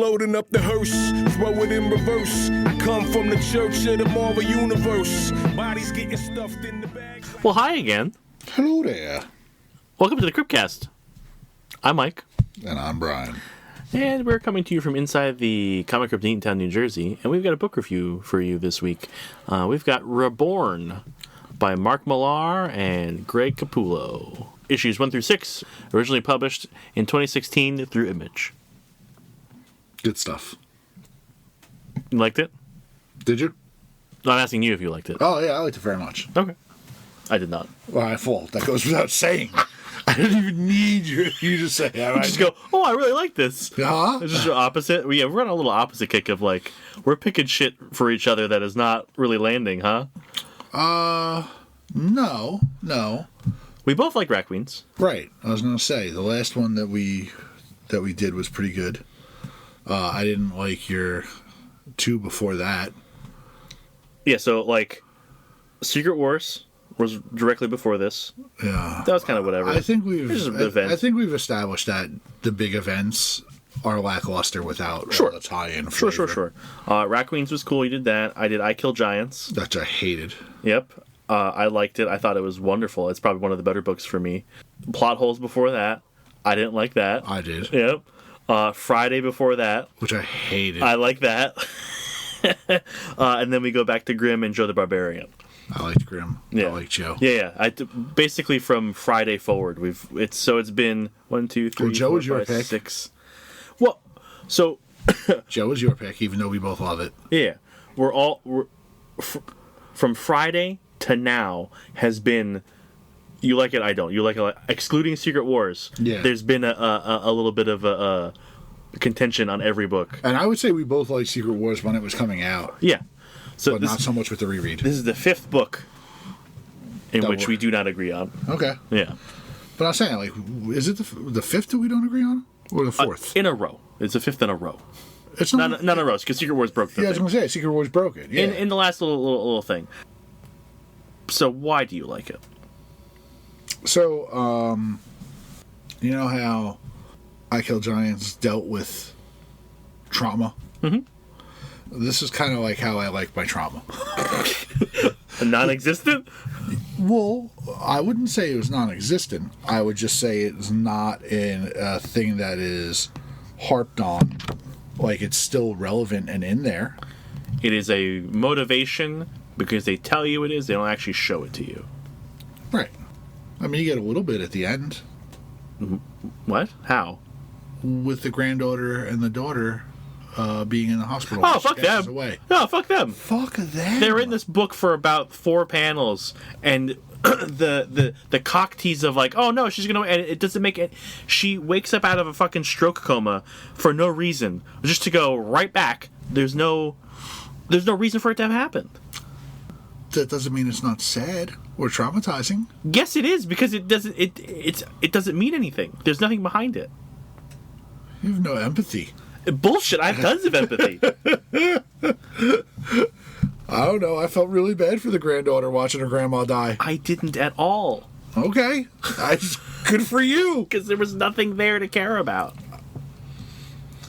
loading up the hearse, throw it in reverse. I come from the church of the Marvel Universe. Bodies getting stuffed in the bag. Well, hi again. Hello there. Welcome to the Cryptcast. I'm Mike. And I'm Brian. And we're coming to you from inside the Comic Crypt in Eatontown, New Jersey. And we've got a book review for you this week. We've got Reborn by Mark Millar and Greg Capullo. Issues 1 through 6, originally published in 2016 through Image. Good stuff. You liked it? Did you? No, I'm asking you if you liked it. Oh, yeah, I liked it very much. Okay. I did not. Well, my fault. That goes without saying. I didn't even need you to say that. You just go, oh, I really like this. Huh? It's just the opposite. We're on a little opposite kick of like, we're picking shit for each other that is not really landing, huh? No. We both like Rat Queens. Right. I was going to say, the last one that we did was pretty good. I didn't like your two before that. Yeah, so like, Secret Wars was directly before this. Yeah. That was kind of whatever. I think we've established that the big events are lackluster without all the tie-in flavor. Sure. Rat Queens was cool. You did that. I Kill Giants. That I hated. Yep. I liked it. I thought it was wonderful. It's probably one of the better books for me. Plot holes before that. I didn't like that. I did. Yep. Friday before that. Which I hated. I like that. And then we go back to Grimm and Joe the Barbarian. I liked Grimm. Yeah. I liked Joe. Yeah. Basically from Friday forward, it's been 1, 2, 3, well, Joe 4, was your 5, pick. 6. Well, so Joe was your pick, even though we both love it. Yeah, from Friday to now has been. You like it, I don't. You like it, excluding Secret Wars. Yeah, there's been a little bit of a contention on every book. And I would say we both liked Secret Wars when it was coming out. Yeah, but not so much with the reread. This is the 5th book in which we do not agree on. Okay. Yeah, but I'm saying, like, is it the 5th that we don't agree on, or the 4th? In a row. It's the 5th in a row. It's not in a row because Secret Wars broke the thing. I was going to say Secret Wars broke it. Yeah. In the last little thing. So why do you like it? So, you know how I Kill Giants dealt with trauma? Mm-hmm. This is kind of like how I like my trauma. Non-existent? Well, I wouldn't say it was non-existent. I would just say it's not a thing that is harped on. Like, it's still relevant and in there. It is a motivation because they tell you it is. They don't actually show it to you. Right. I mean, you get a little bit at the end. What? How? With the granddaughter and the daughter being in the hospital. Oh, fuck them. Away. No, fuck them. Fuck them. They're in this book for about 4 panels, and the cock tease of like, oh no, she's gonna, and it doesn't make it. She wakes up out of a fucking stroke coma for no reason, just to go right back. There's no reason for it to have happened. That doesn't mean it's not sad or traumatizing. Yes, it is, because it doesn't mean anything. There's nothing behind it. You have no empathy. Bullshit. I have tons of empathy. I don't know. I felt really bad for the granddaughter watching her grandma die. I didn't at all. Okay. Good for you. Because there was nothing there to care about.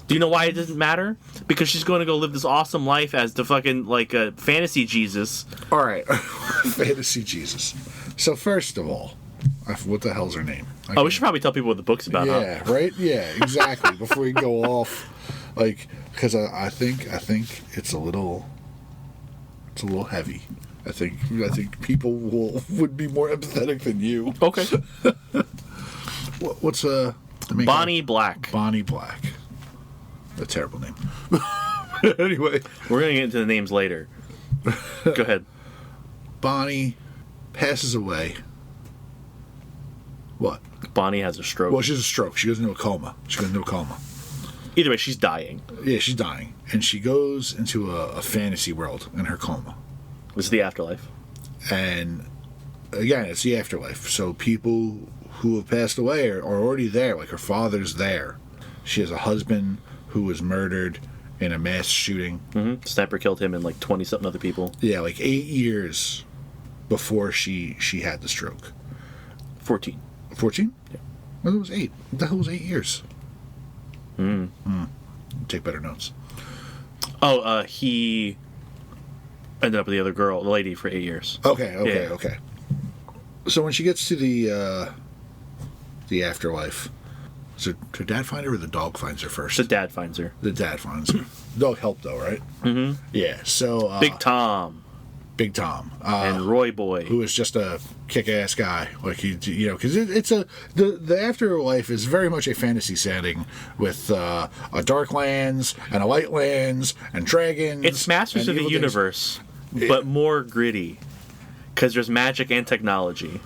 Do you know why it doesn't matter? Because she's going to go live this awesome life as the fucking, like, fantasy Jesus. All right. Fantasy Jesus. So, first of all, what the hell's her name? We should probably tell people what the book's about, Yeah, huh? right? Yeah, exactly. Before we go off. Like, because I think it's a little heavy. I think people would be more empathetic than you. Okay. What's the main Bonnie Black. Bonnie Black. A terrible name. Anyway, we're gonna get into the names later. Go ahead. Bonnie passes away. What? Bonnie has a stroke. Well, she has a stroke. She goes into a coma. Either way, she's dying. Yeah, she's dying. And she goes into a fantasy world in her coma. This is the afterlife. And, again, it's the afterlife. So people who have passed away are already there. Like, her father's there. She has a husband who was murdered in a mass shooting. Mm-hmm. Sniper killed him and, like, 20-something other people. Yeah, like 8 years before she had the stroke. 14. 14? Yeah. Well, it was 8. What the hell was 8 years? take better notes. Oh, he ended up with the other girl, the lady, for 8 years. Okay. So when she gets to the afterlife, so her dad find her or the dog finds her first? The dad finds her. The dad finds her. Dog helped though, right? Mm-hmm. Yeah. So Big Tom. And Roy Boy, who is just a kick-ass guy, like because the afterlife is very much a fantasy setting with a dark lands and a light lands and dragons. It's Masters of the Universe, but more gritty because there's magic and technology.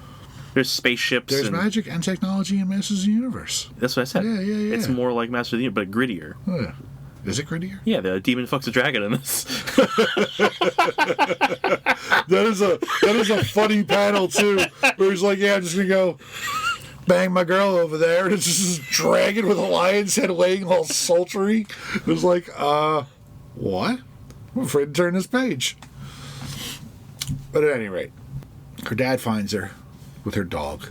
There's spaceships. There's magic and technology in Masters of the Universe. That's what I said. Yeah. It's more like Masters of the Universe, but grittier. Oh, yeah. Is it grittier? Yeah, the demon fucks a dragon in this. That is a funny panel too, where he's like, "Yeah, I'm just gonna go bang my girl over there," and it's just this dragon with a lion's head laying all sultry. It was like, what? I'm afraid to turn this page. But at any rate, her dad finds her with her dog.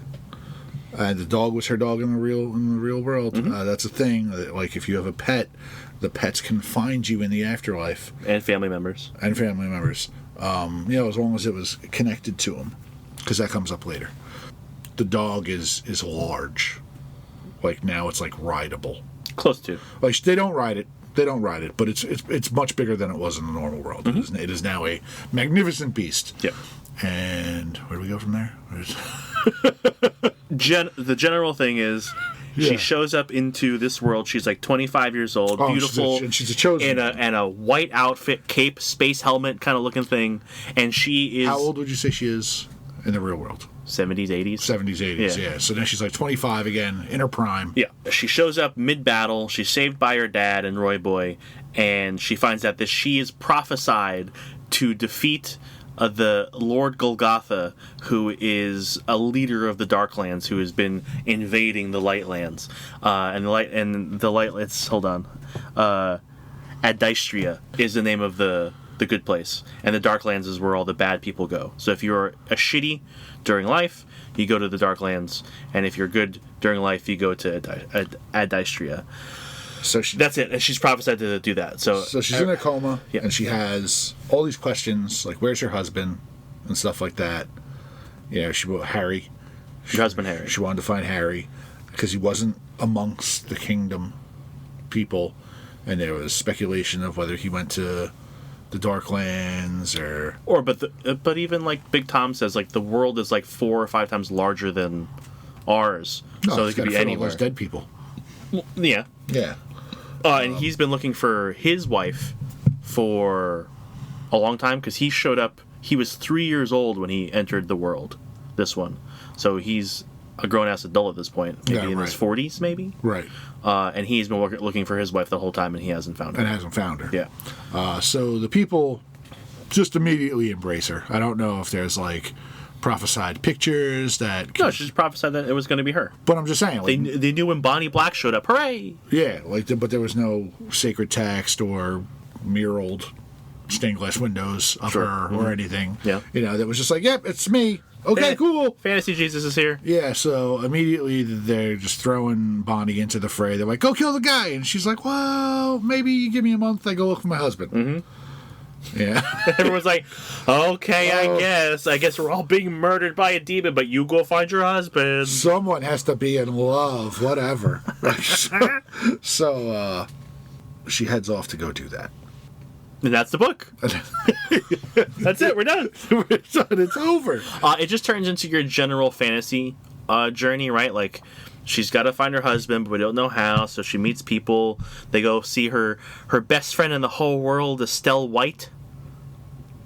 And the dog was her dog in the real world. Mm-hmm. That's a thing. Like if you have a pet, the pets can find you in the afterlife. And family members. As long as it was connected to them, because that comes up later. The dog is large. Like now, it's like rideable. Close to. Like they don't ride it, but it's much bigger than it was in the normal world. Mm-hmm. It is now a magnificent beast. Yep. And where do we go from there? The general thing is, she shows up into this world. She's like 25 years old, beautiful. She's a chosen in a white outfit, cape, space helmet kind of looking thing. And she is. How old would you say she is in the real world? 70s, 80s? 70s, 80s, yeah. So then she's like 25 again, in her prime. Yeah. She shows up mid-battle. She's saved by her dad and Roy Boy. And she finds out that she is prophesied to defeat the Lord Golgotha, who is a leader of the Darklands, who has been invading the Lightlands. Adystria is the name of the good place, and the Darklands is where all the bad people go. So if you're a shitty during life, you go to the Darklands, and if you're good during life, you go to Adystria. So that's it, and she's prophesied to do that. So she's in a coma, yeah. And she has all these questions, like where's your husband, and stuff like that. Harry. Your husband Harry. She wanted to find Harry because he wasn't amongst the kingdom people, and there was speculation of whether he went to the Darklands but even like Big Tom says, like the world is like 4 or 5 times larger than ours, so it could be anywhere. All those dead people. Well, yeah. Yeah. And he's been looking for his wife for a long time because he showed up. He was 3 years old when he entered the world. This one, so he's a grown-ass adult at this point, maybe in his 40s, maybe. Right. And he's been looking for his wife the whole time, and he hasn't found her. Yeah. So the people just immediately embrace her. I don't know if there's like prophesied pictures that. No, she just prophesied that it was going to be her. But I'm just saying, like, they knew when Bonnie Black showed up. Hooray! Yeah, but there was no sacred text or muraled stained glass windows of her or anything. Yeah. That was just like, yep, it's me. Okay, cool. Fantasy Jesus is here. Yeah, so immediately they're just throwing Bonnie into the fray. They're like, go kill the guy. And she's like, well, maybe you give me a month, I go look for my husband. Mm-hmm. Yeah. Everyone's like, okay, I guess we're all being murdered by a demon, but you go find your husband. Someone has to be in love, whatever. So she heads off to go do that. And that's the book. That's it. We're done. It's over. It just turns into your general fantasy journey, right? Like, she's got to find her husband, but we don't know how. So she meets people. They go see her best friend in the whole world, Estelle White.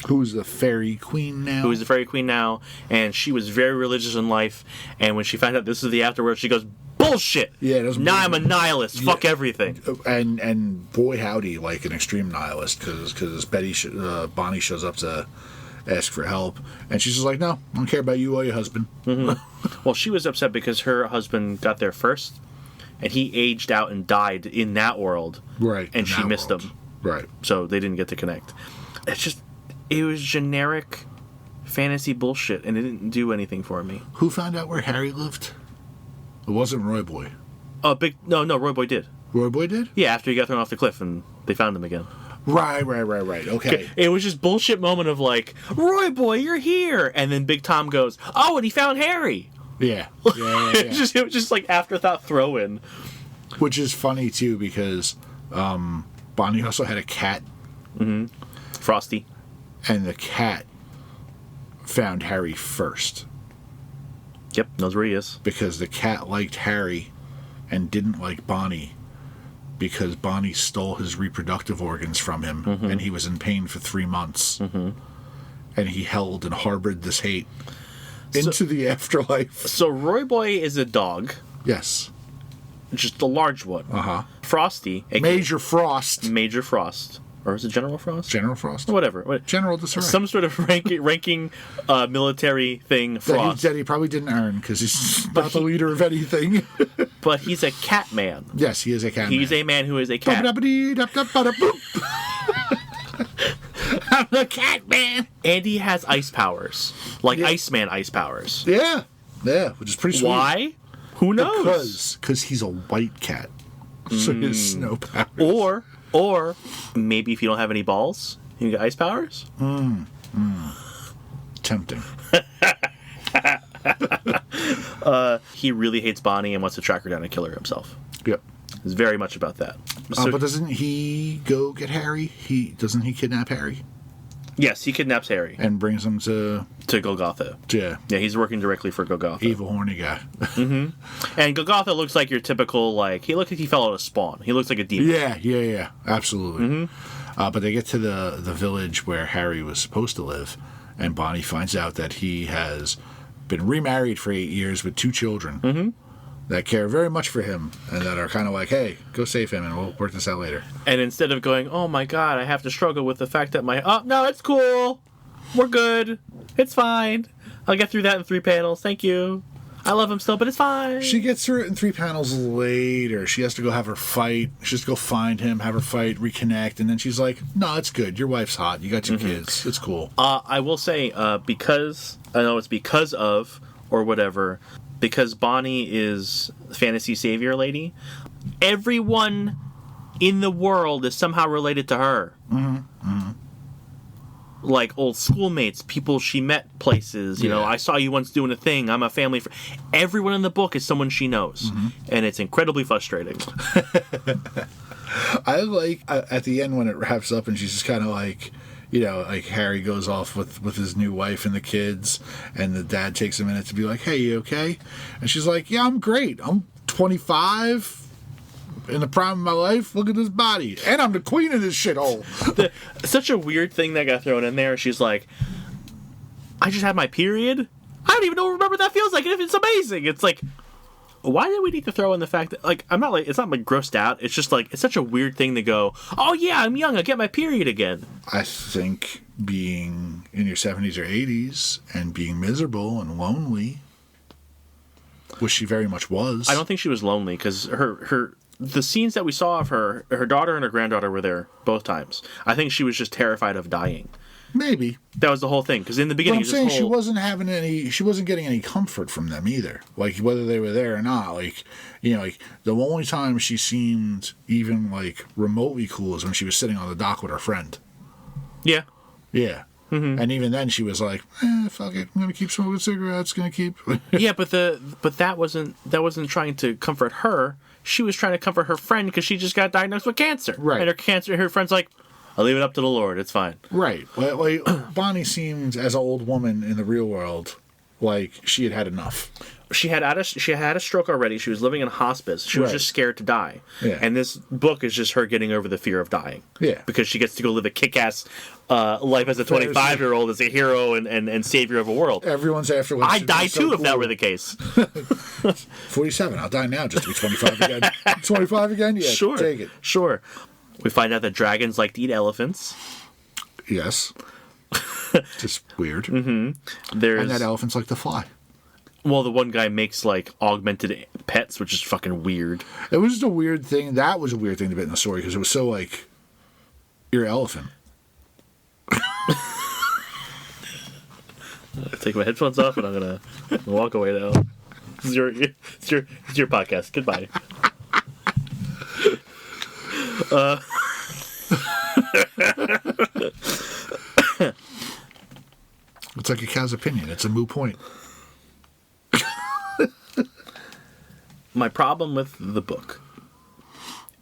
Who's the fairy queen now. And she was very religious in life. And when she found out this is the afterworld, she goes, bullshit. Yeah, now I'm a nihilist. Fuck everything. And boy howdy, like an extreme nihilist, because Bonnie shows up to ask for help, and she's just like, no, I don't care about you or your husband. Mm-hmm. Well, she was upset because her husband got there first, and he aged out and died in that world. Right. And she missed him. Right. So they didn't get to connect. It was generic fantasy bullshit, and it didn't do anything for me. Who found out where Harry lived? It wasn't Roy Boy. No, Roy Boy did. Roy Boy did? Yeah, after he got thrown off the cliff and they found him again. Right. Okay. It was just bullshit moment of like, Roy Boy, you're here, and then Big Tom goes, oh, and he found Harry. Yeah. It was just like afterthought throw in. Which is funny too because Bonnie also had a cat. Mm-hmm. Frosty. And the cat found Harry first. Yep, knows where he is. Because the cat liked Harry and didn't like Bonnie. Because Bonnie stole his reproductive organs from him, and he was in pain for 3 months. And he held and harbored this hate into the afterlife. So Roy Boy is a dog. Yes. Just a large one. Frosty. Major Frost. Major Frost. Or is it General Frost? General Frost. Whatever. General Disarray. Some sort of ranking military thing, Frost. That he probably didn't earn because he's not the leader of anything. But he's a cat man. Yes, he is a cat man. He's a man who is a cat. I'm the cat man. And he has ice powers. Like Iceman ice powers. Yeah, which is pretty sweet. Why? Who knows? Because he's a white cat. So he has snow powers. Or maybe if you don't have any balls, you can get ice powers. Tempting. He really hates Bonnie and wants to track her down and kill her himself. Yep. It's very much about that. So, but doesn't he go get Harry? Doesn't he kidnap Harry? Yes, he kidnaps Harry. And brings him to Golgotha. Yeah. Yeah, he's working directly for Golgotha. Evil, horny guy. And Golgotha looks like your typical, he looks like he fell out of Spawn. He looks like a demon. Yeah. Absolutely. But they get to the village where Harry was supposed to live, and Bonnie finds out that he has been remarried for 8 years with 2 children that care very much for him and that are kind of like, hey, go save him and we'll work this out later. And instead of going, oh my god, I have to struggle with the fact that no, it's cool. We're good. It's fine. I'll get through that in 3 panels. Thank you. I love him still, but it's fine. She gets through it in 3 panels later. She has to go have her fight. She has to go find him, have her fight, reconnect, and then she's like, no, it's good. Your wife's hot. You got 2 kids. It's cool. I will say, because, I know it's because of, or whatever, because Bonnie is fantasy savior lady, everyone in the world is somehow related to her. Like old schoolmates, people she met places, you know, I saw you once doing a thing, I'm a family friend. Everyone in the book is someone she knows. And it's incredibly frustrating. I like, at the end when it wraps up and she's just kind of like, you know, like Harry goes off with his new wife and the kids, and the dad takes a minute to be like, hey, you okay? And she's like, yeah, I'm great. I'm 25, in the prime of my life. Look at this body. And I'm the queen of this shithole. Such a weird thing that got thrown in there. She's like, I just had my period? I don't even remember what that feels like. And it's amazing. It's like, why did we need to throw in the fact that, I'm not it's not grossed out. It's just it's such a weird thing to go, oh yeah, I'm young, I get my period again. I think being in your 70s or 80s and being miserable and lonely, which she very much was. I don't think she was lonely because the scenes that we saw of her daughter and her granddaughter were there both times. I think she was just terrified of dying. Maybe. That was the whole thing. Because in the beginning, but I'm saying she wasn't getting any comfort from them either. Like, whether they were there or not. Like, you know, the only time she seemed even, remotely cool is when she was sitting on the dock with her friend. Yeah. Yeah. And even then she was like, fuck it. I'm going to keep smoking cigarettes. Going to keep... Yeah, but that wasn't trying to comfort her. She was trying to comfort her friend because she just got diagnosed with cancer. Right. And her friend's like, I'll leave it up to the Lord. It's fine. Right. Bonnie seemed, as an old woman in the real world, like she had had enough. She had had a stroke already. She was living in hospice. She was just scared to die. Yeah. And this book is just her getting over the fear of dying. Yeah. Because she gets to go live a kick-ass life as a 25-year-old, as a hero and savior of a world. Everyone's after. I'd die too if that were the case. 47. I'll die now just to be 25 again. 25 again? Yeah. Sure. Take it. Sure. We find out that dragons like to eat elephants. Yes. Just weird. And that elephants like to fly. Well, the one guy makes augmented pets, which is fucking weird. It was just a weird thing. That was a weird thing to bit in the story because it was so you're an elephant. I'll take my headphones off and I'm gonna walk away now. It's your podcast. Goodbye. It's like a cow's opinion. It's a moot point. My problem with the book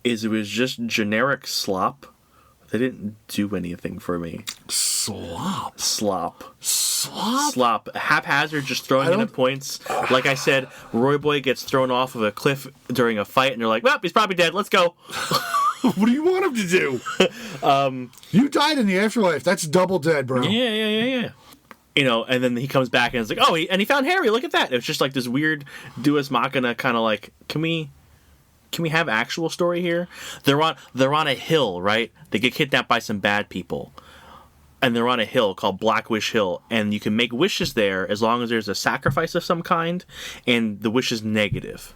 is it was just generic slop. They didn't do anything for me. Slop. Haphazard, just throwing in at points. Like I said, Roy Boy gets thrown off of a cliff during a fight, and they're like, well, he's probably dead. Let's go. What do you want him to do? You died in the afterlife. That's double dead, bro. Yeah. You know, and then he comes back and it's like, oh, he found Harry. Look at that. It was just like this weird Deus Machina kind of like, can we have actual story here? They're on a hill, right? They get kidnapped by some bad people. And they're on a hill called Black Wish Hill. And you can make wishes there as long as there's a sacrifice of some kind. And the wish is negative.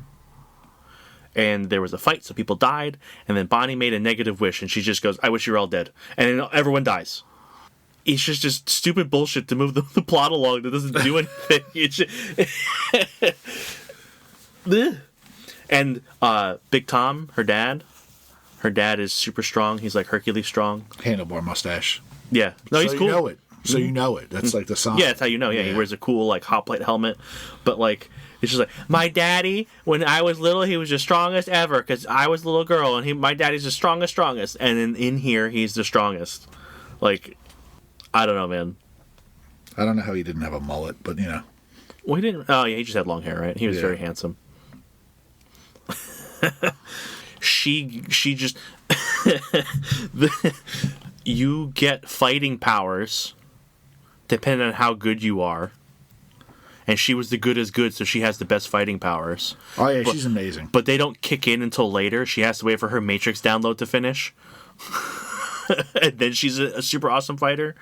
And there was a fight, so people died. And then Bonnie made a negative wish. And she just goes, I wish you were all dead. And then everyone dies. It's just stupid bullshit to move the plot along that doesn't do anything. It's just... And Big Tom, her dad is super strong. He's like Hercules strong. Handlebar mustache. Yeah. No, he's cool. You know it. So you know it. That's like the song. Yeah, that's how you know. Yeah, he wears a cool like hot plate helmet. But like, it's just like, my daddy, when I was little, he was the strongest ever because I was a little girl, and my daddy's the strongest. And in here, he's the strongest. Like, I don't know, man. I don't know how he didn't have a mullet, but you know. Well, he didn't. Oh, yeah, he just had long hair, right? He was very handsome. She just you get fighting powers depending on how good you are, and she was the good as good, so she has the best fighting powers. Oh yeah, she's amazing. But they don't kick in until later. She has to wait for her Matrix download to finish, and then she's a super awesome fighter.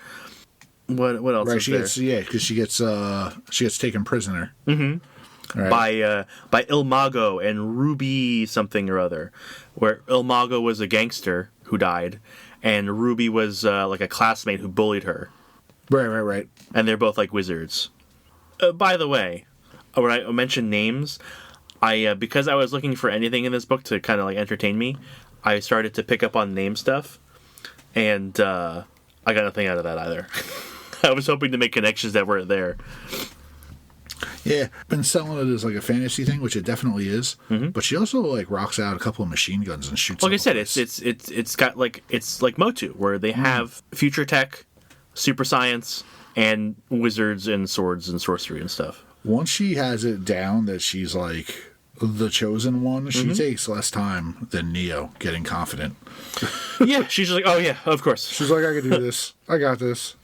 What else? Right, is there? because she gets taken prisoner. Mm-hmm. Right. By Il Mago and Ruby something or other, where Il Mago was a gangster who died, and Ruby was like a classmate who bullied her. Right. And they're both like wizards. By the way, when I mentioned names, I because I was looking for anything in this book to kind of like entertain me, I started to pick up on name stuff, and I got nothing out of that either. I was hoping to make connections that weren't there. Yeah, been selling it as like a fantasy thing, which it definitely is. Mm-hmm. But she also like rocks out a couple of machine guns and shoots. Like I said, it's got like it's like Motu, where they have future tech, super science, and wizards and swords and sorcery and stuff. Once she has it down that she's like the chosen one, she takes less time than Neo getting confident. Yeah, she's just like, oh yeah, of course. She's like, I can do this. I got this.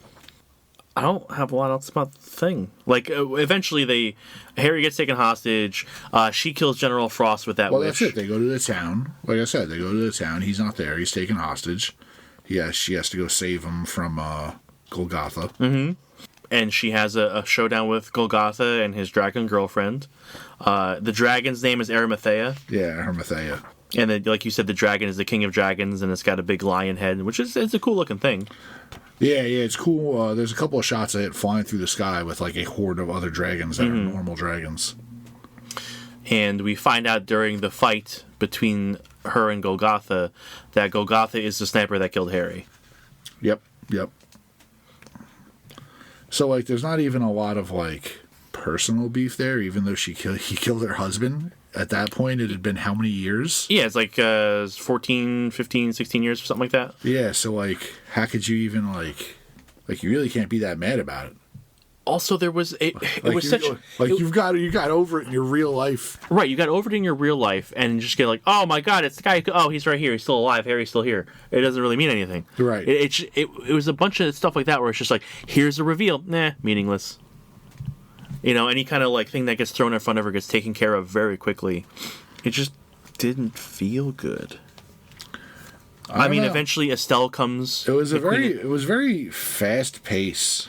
I don't have a lot else about the thing. Like, eventually Harry gets taken hostage. She kills General Frost with that wish. Well, that's it. They go to the town. Like I said, they go to the town. He's not there. He's taken hostage. Yeah, she has to go save him from Golgotha. Mm-hmm. And she has a showdown with Golgotha and his dragon girlfriend. The dragon's name is Arimathea. Yeah, Arimathea. And then, like you said, the dragon is the king of dragons, and it's got a big lion head, which is it's a cool looking thing. Yeah, it's cool. There's a couple of shots of it flying through the sky with like a horde of other dragons that are normal dragons. And we find out during the fight between her and Golgotha that Golgotha is the sniper that killed Harry. Yep. So like, there's not even a lot of like personal beef there, even though he killed her husband. At that point, it had been how many years? Yeah, it's like 14, 15, 16 years or something like that. Yeah, so like, how could you even like you really can't be that mad about it. Also, there was it was such you got over it in your real life. Right, you got over it in your real life, and just get like, oh my god, it's the guy. Oh, he's right here. He's still alive. Harry's still here. It doesn't really mean anything. Right. It was a bunch of stuff like that where it's just like, here's the reveal. Nah, meaningless. You know, any kind of like thing that gets thrown in front of her gets taken care of very quickly. It just didn't feel good. I mean, eventually Estelle comes. It was very fast pace.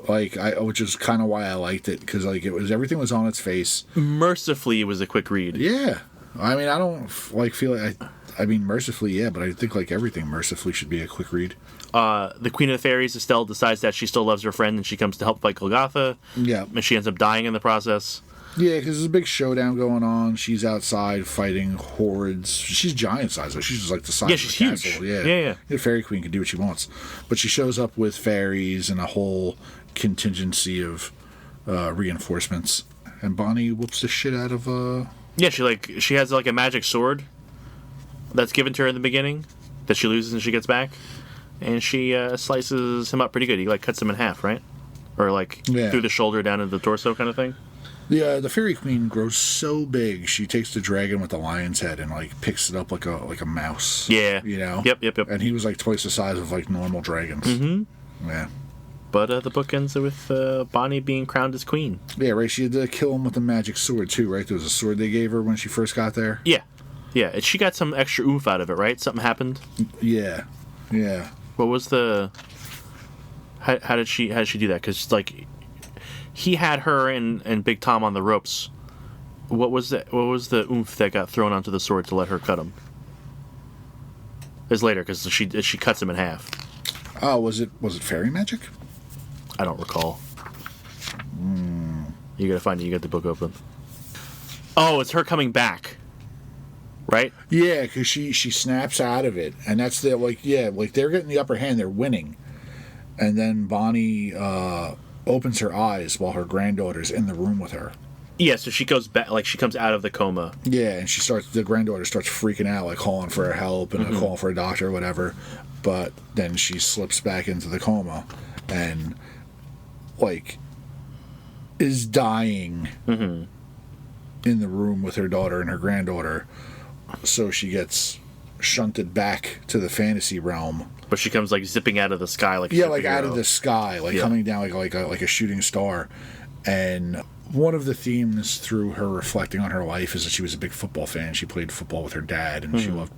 Like, which is kind of why I liked it, because like everything was on its face. Mercifully, it was a quick read. Yeah, I mean, I don't like feel like I mean, mercifully, yeah, but I think like everything mercifully should be a quick read. The Queen of the Fairies, Estelle, decides that she still loves her friend, and she comes to help fight Golgotha. Yeah, and she ends up dying in the process. Yeah, because there's a big showdown going on. She's outside fighting hordes. She's giant size, though. She's just like the size of she's the huge. castle. Yeah. The Fairy Queen can do what she wants. But she shows up with fairies and a whole contingency of reinforcements. And Bonnie whoops the shit out of... Yeah, she has like a magic sword that's given to her in the beginning that she loses and she gets back. And she slices him up pretty good. He like cuts him in half, right? Or like through the shoulder down into the torso kind of thing. The Fairy Queen grows so big, she takes the dragon with the lion's head and like picks it up like a mouse. Yeah. You know? Yep. And he was like twice the size of like normal dragons. Mm-hmm. Yeah. But the book ends with Bonnie being crowned as queen. Yeah, right. She had to kill him with a magic sword too, right? There was a sword they gave her when she first got there. Yeah. And she got some extra oomph out of it, right? Something happened. Yeah. What was the? How did she do that? Because like, he had her and Big Tom on the ropes. What was the oomph that got thrown onto the sword to let her cut him? It's later because she cuts him in half. Oh, was it fairy magic? I don't recall. You gotta find it. You got the book open. Oh, it's her coming back. Right? Yeah, because she snaps out of it, and that's the like they're getting the upper hand, they're winning, and then Bonnie opens her eyes while her granddaughter's in the room with her. Yeah, so she goes back, like she comes out of the coma. Yeah, and the granddaughter starts freaking out, like calling for her help and calling for a doctor or whatever. But then she slips back into the coma, and like is dying in the room with her daughter and her granddaughter. So she gets shunted back to the fantasy realm. But she comes like zipping out of the sky, like like out of the sky, coming down like a shooting star. And one of the themes through her reflecting on her life is that she was a big football fan. She played football with her dad, and she loved,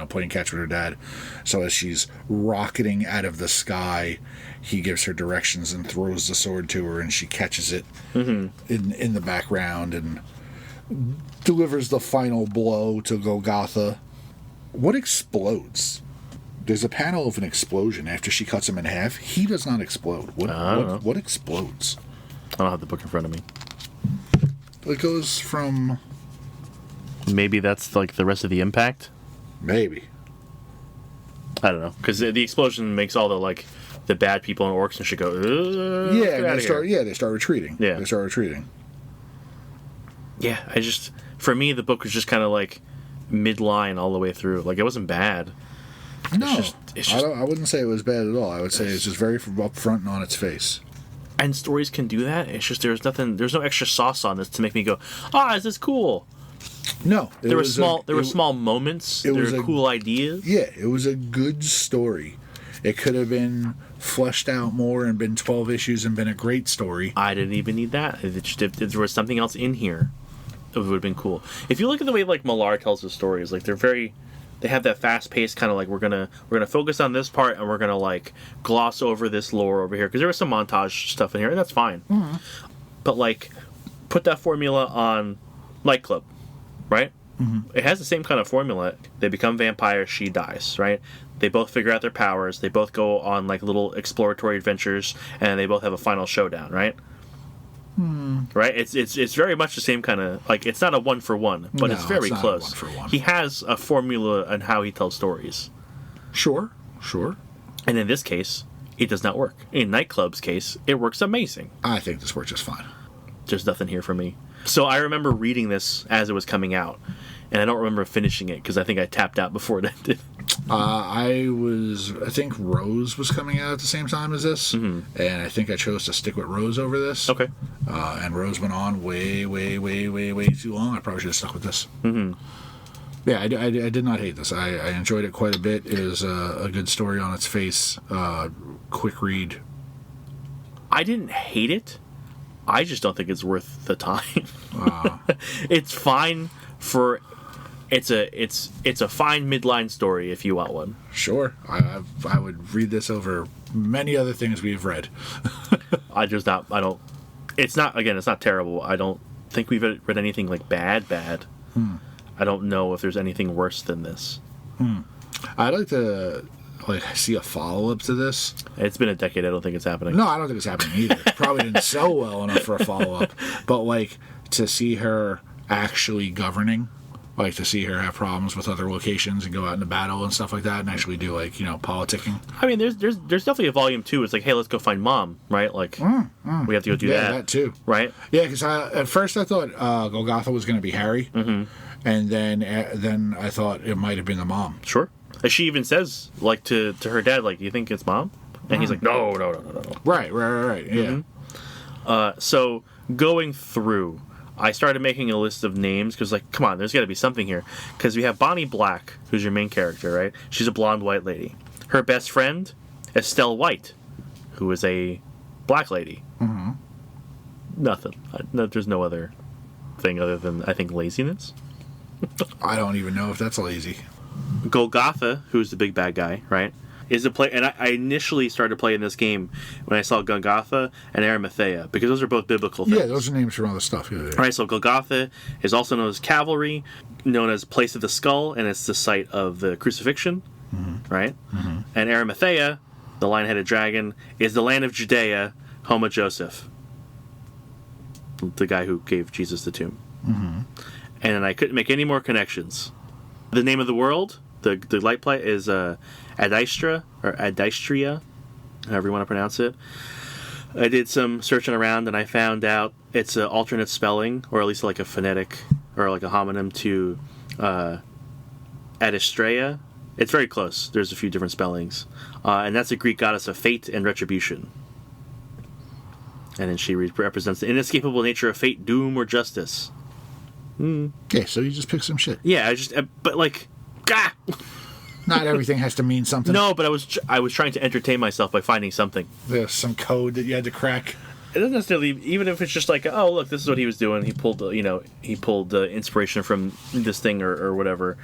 playing catch with her dad. So as she's rocketing out of the sky, he gives her directions and throws the sword to her, and she catches it in the background and delivers the final blow to Golgotha. What explodes? There's a panel of an explosion after she cuts him in half. He does not explode. What explodes? I don't have the book in front of me. It goes from... Maybe that's like the rest of the impact? Maybe. I don't know. Because the explosion makes all the bad people and orcs and shit go... they start retreating. Yeah. They start retreating. Yeah, for me, the book was just kind of like midline all the way through. Like, it wasn't bad. No, it's just, I wouldn't say it was bad at all. I would say it's just very upfront and on its face. And stories can do that. It's just there's no extra sauce on this to make me go, is this cool? No, there were small moments. There were cool ideas. Yeah, it was a good story. It could have been fleshed out more and been 12 issues and been a great story. I didn't even need that. If there was something else in here, it would have been cool. If you look at the way Millar tells his stories, they have that fast paced kind of like we're gonna focus on this part and we're gonna gloss over this lore over here because there was some montage stuff in here and that's fine. Mm-hmm. But put that formula on Nightclub, right? Mm-hmm. It has the same kind of formula. They become vampires. She dies, right? They both figure out their powers. They both go on little exploratory adventures, and they both have a final showdown, right? Right? It's very much the same kind of it's not a 1-for-1, but it's very close. 1-for-1. He has a formula on how he tells stories. Sure. And in this case, it does not work. In Nightclub's case, it works amazing. I think this works just fine. There's nothing here for me. So I remember reading this as it was coming out, and I don't remember finishing it because I think I tapped out before it ended. I think Rose was coming out at the same time as this, and I think I chose to stick with Rose over this. Okay. And Rose went on way too long. I probably should have stuck with this. Mm-hmm. Yeah, I did not hate this. I enjoyed it quite a bit. It is a good story on its face. Quick read. I didn't hate it. I just don't think it's worth the time. It's fine for... It's a fine midline story if you want one. Sure. I would read this over many other things we've read. It's not terrible. I don't think we've read anything bad. I don't know if there's anything worse than this. I'd like to see a follow-up to this. It's been a decade. I don't think it's happening. No, I don't think it's happening either. Probably didn't sell well enough for a follow-up. But to see her actually governing, like to see her have problems with other locations and go out into battle and stuff like that, and actually do like politicking. I mean, there's definitely a volume 2. It's like, hey, let's go find Mom, right? Like we have to go do that. That too, right? Yeah, because at first I thought Golgotha was going to be Harry, and then I thought it might have been the mom. Sure. And she even says like to her dad, like, you think it's Mom? And he's like, no. Right. Yeah. So going through, I started making a list of names because, like, come on, there's got to be something here. Because we have Bonnie Black, who's your main character, right? She's a blonde white lady. Her best friend, Estelle White, who is a black lady. Nothing. There's no other thing other than, I think, laziness. I don't even know if that's lazy. Golgotha, who's the big bad guy, right? Is a play, and I initially started playing this game when I saw Golgotha and Arimathea, because those are both biblical things. Yeah, those are names from other stuff. Yeah. Right, so Golgotha is also known as Cavalry, known as Place of the Skull, and it's the site of the crucifixion, right? And Arimathea, the lion-headed dragon, is the land of Judea, home of Joseph, the guy who gave Jesus the tomb. And I couldn't make any more connections. The name of the world, the light play, is Adistria, or Adistria, however you want to pronounce it. I did some searching around, and I found out it's an alternate spelling, or at least like a phonetic, or like a homonym to Adistrea. It's very close. There's a few different spellings. And that's a Greek goddess of fate and retribution. And then she represents the inescapable nature of fate, doom, or justice. Yeah, so you just pick some shit. Yeah, but like, gah! Not everything has to mean something. No, but I was trying to entertain myself by finding something. There's some code that you had to crack. It doesn't necessarily, even if it's just like, oh, look, this is what he was doing. He pulled inspiration from this thing or whatever.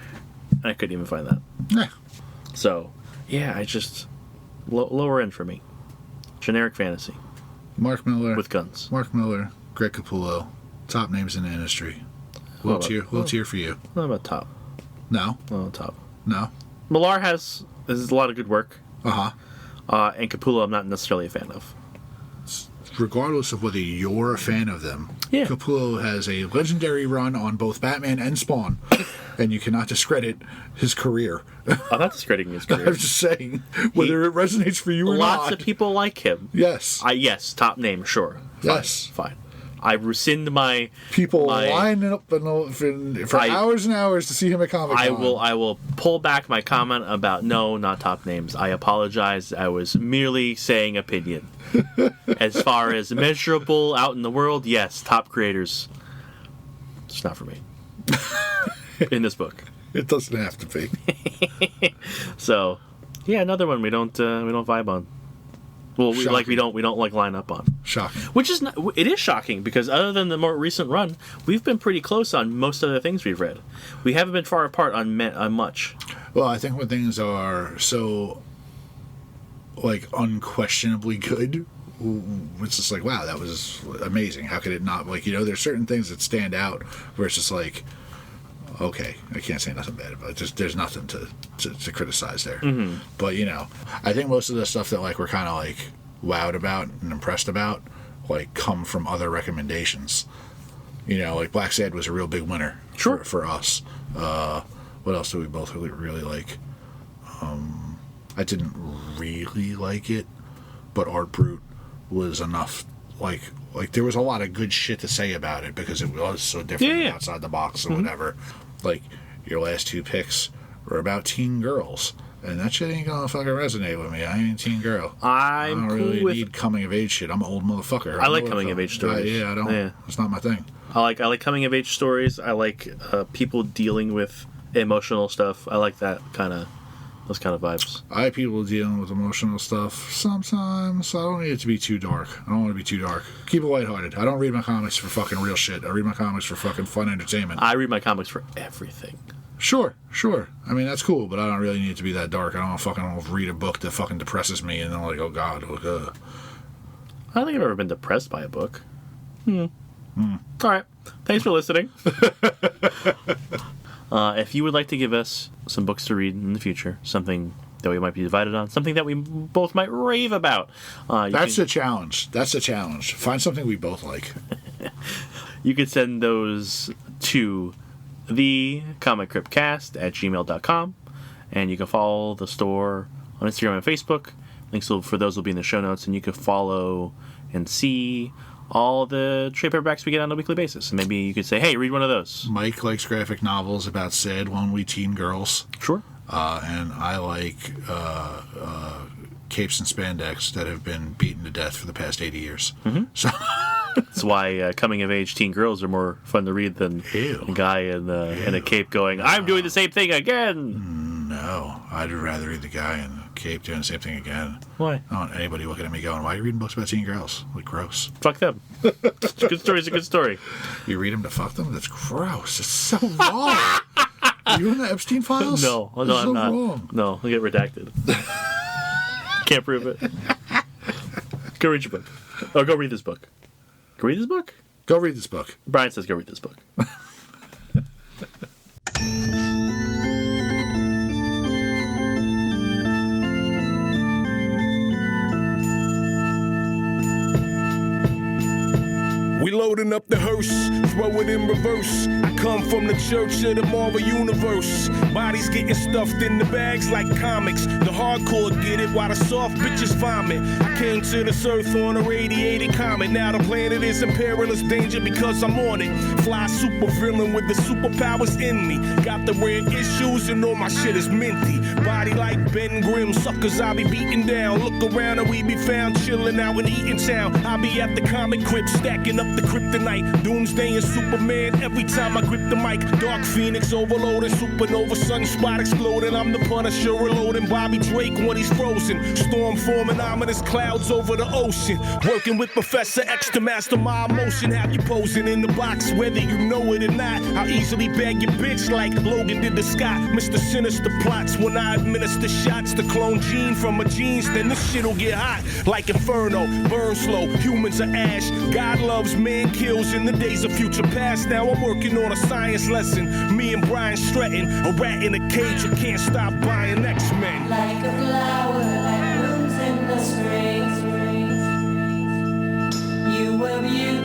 I couldn't even find that. Yeah. So, yeah, I just lower end for me. Generic fantasy Mark Millar with guns. Mark Millar, Greg Capullo, top names in the industry. Little tier for you. Not about top. No. Not top. No. Millar has a lot of good work. And Capullo, I'm not necessarily a fan of. Regardless of whether you're a fan of them, Yeah. Capullo has a legendary run on both Batman and Spawn, and you cannot discredit his career. I'm not discrediting his career. I'm just saying, whether it resonates for you or not. Lots of people like him. Yes. Yes, top name, sure. Yes. Fine. I rescind my... People lining up for hours and hours to see him at Comic-Con. I will pull back my comment about no, not top names. I apologize. I was merely saying opinion. As far as measurable out in the world, yes, top creators. It's not for me. In this book. It doesn't have to be. So, yeah, another one we don't vibe on. Well, we don't line up on. Shocking. Which is it is shocking because other than the more recent run, we've been pretty close on most of the things we've read. We haven't been far apart on much. Well, I think when things are so like unquestionably good, it's just like, wow, that was amazing. How could it not? Like, there's certain things that stand out where it's just like, okay, I can't say nothing bad about it. There's nothing to criticize there. But, I think most of the stuff that, like, we're kind of, like, wowed about and impressed about, like, come from other recommendations. Like, Black Sad was a real big winner for us. What else do we both really like? I didn't really like it, but Art Brute was enough, like there was a lot of good shit to say about it because it was so different and outside the box or whatever. Like, your last two picks were about teen girls, and that shit ain't gonna fucking resonate with me. I ain't a teen girl. I don't really need coming of age shit. I'm an old motherfucker. I like coming of age stories. I don't. Yeah. It's not my thing. I like coming of age stories. I like people dealing with emotional stuff. I like those kind of vibes. I like people dealing with emotional stuff sometimes. I don't need it to be too dark. I don't want to be too dark. Keep it lighthearted. I don't read my comics for fucking real shit. I read my comics for fucking fun entertainment. I read my comics for everything. Sure. I mean, that's cool, but I don't really need it to be that dark. I don't want to fucking read a book that fucking depresses me and then like, oh god, look. I don't think I've ever been depressed by a book. All right. Thanks for listening. If you would like to give us some books to read in the future, something that we might be divided on, something that we both might rave about. That's the challenge. Find something we both like. You can send those to thecomiccryptcast@gmail.com, and you can follow the store on Instagram and Facebook. Links for those will be in the show notes, and you can follow and see all the trade paperbacks we get on a weekly basis. And maybe you could say, hey, read one of those. Mike likes graphic novels about sad, lonely teen girls. Sure. And I like capes and spandex that have been beaten to death for the past 80 years. Mm-hmm. So that's why coming-of-age teen girls are more fun to read than a guy in a cape going, I'm doing the same thing again. No, I'd rather read the guy in the cape doing the same thing again. Why? I don't want anybody looking at me going, why are you reading books about teen girls? Like, gross. Fuck them. Good story's a good story. You read them to fuck them? That's gross. It's so wrong. Are you in the Epstein files? No, I'm so not. Wrong. No, I'll get redacted. Can't prove it. Go read your book. Oh, go read this book. Go read this book? Go read this book. Brian says go read this book. We loading up the hearse, throw it in reverse. I come from the church of the Marvel Universe. Bodies getting stuffed in the bags like comics. The hardcore get it while the soft bitches vomit. I came to this earth on a radiated comet. Now the planet is in perilous danger because I'm on it. Fly super villain with the superpowers in me. Got the red issues and all my shit is minty. Body like Ben Grimm, suckers I be beating down. Look around and we be found chilling out in Eatontown. I be at the comic crypt stacking up the kryptonite. Doomsday and Superman every time I grip the mic. Dark Phoenix overloading, supernova sunspot exploding. I'm the Punisher reloading Bobby Drake when he's frozen. Storm forming ominous clouds over the ocean. Working with Professor X to master my emotion. Have you posing in the box whether you know it or not. I'll easily bag your bitch like Logan did to Scott. Mr. Sinister plots when I administer shots to clone Gene from a jeans. Then this shit'll get hot like Inferno. Burn slow, humans are ash. God loves man kills in the days of future past. Now I'm working on a science lesson. Me and Brian Stratton, a rat in a cage who can't stop buying X-Men. Like a flower that blooms in the spring. You were beautiful.